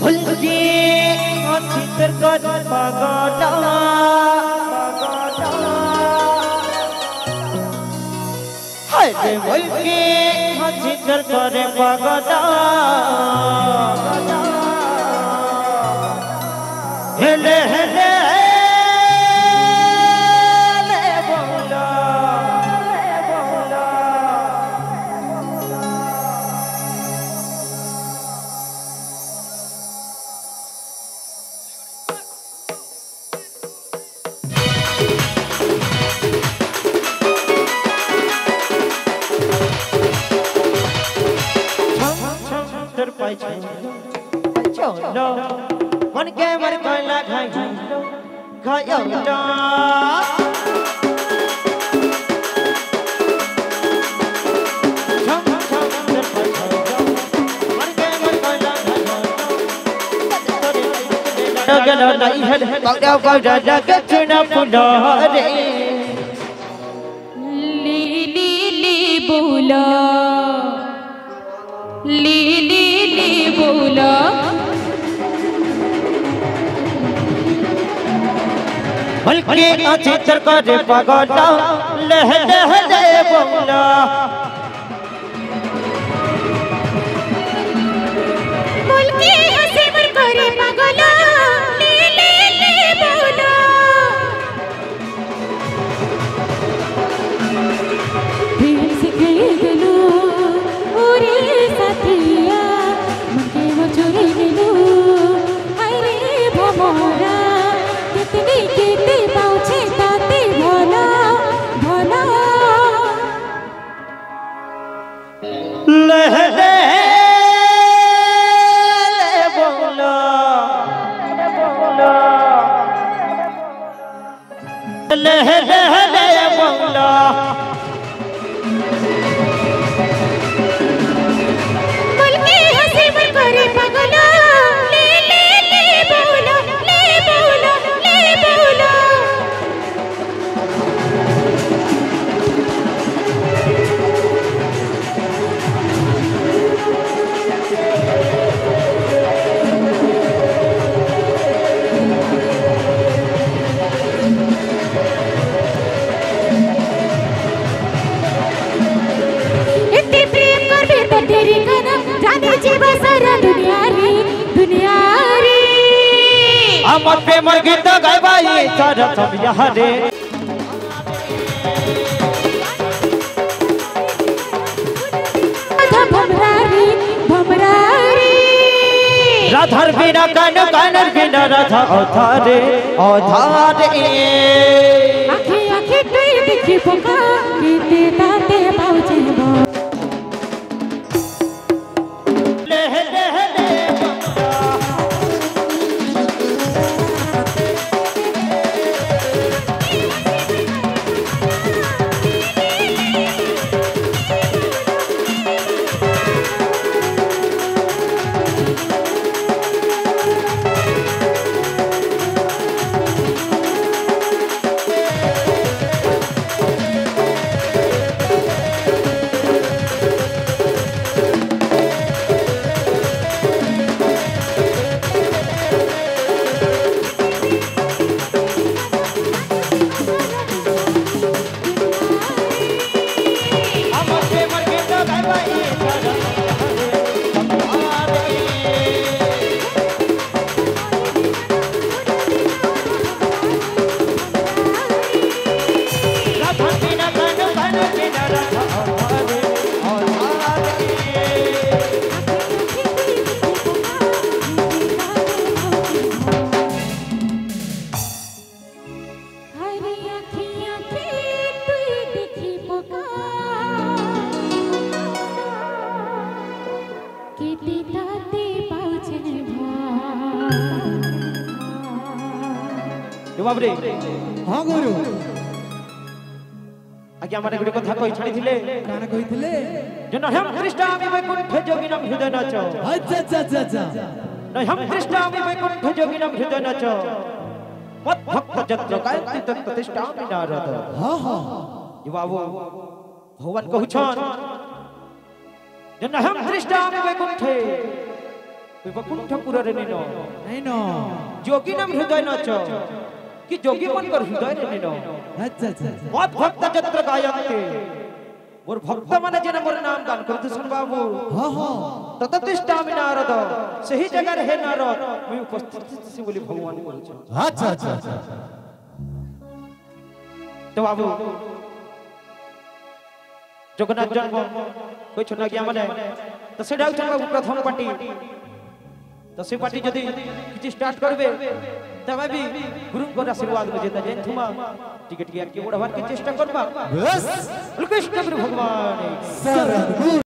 भुलके चितर कर पगटा हाय रे भुलके चितर कर पगटा हेले हेले no one game are going like high बल्कि चित्र करे पगला लह लह ले बोला बल्कि चित्र करे पगला ले ले ले बोला दिल से गलो ओरे साथिया मके वो चोरी लो हाय रे भमरा कितनी केते पाउछे ताते भला भला लह ले बोला लह ले बोला बल्कि हंसी पर करे पगला ले ले ले बोला ले बोला ले बोला इतने प्रेम कर बेटा तेरी कदम जाने जीवा सारा दुनिया रे हम पे मर गीत गाय भाई सारा सब यहाँ रे भमरा रे राधार बिना कानर बिना राधा औधारे आखे आखे तुई देखी पोका कीते ताते पाउचे बो लह लह ले बाबरे हां गुरु आज्ञा माने गुडी कथा कहि छाडी थिले काना कहिथिले जन हम कृष्णामि वैकुंठ जोगिनम हृदय नच अच्छा न हम कृष्णामि वैकुंठ जोगिनम हृदय नच मत भक्त जत्र गायति तत् प्रतिष्ठामि नारद हां ये बाबू भगवान कहू छन जनहं दृष्टामि वैकुंठे वैकुंठपुरे निनो नहीं नो जोगिनम हृदय नच कि जोगी मन कर हृदय रे निनो अच्छा अच्छा मत भक्त जत्र गायन्ते मोर भक्त माने जेना मोर नाम गान करते सुन बाबू हाँ हाँ तततिष्ठामि नारद सही जगह रे नारद मैं उपस्थित से बोली भगवान बोलछो अच्छा अच्छा अच्छा तो बाबू जगन्नाथ जन्म कोई छोना गया माने तो सेडा उठन बाबू प्रथम पार्टी तो से पार्टी जदी किछि स्टार्ट करबे तबे भी गुरु को आशीर्वाद में जेता जैन थुमा टिकट के बढ़ावार के चेष्टा करबा बस कृष्ण गुरु भगवान शरण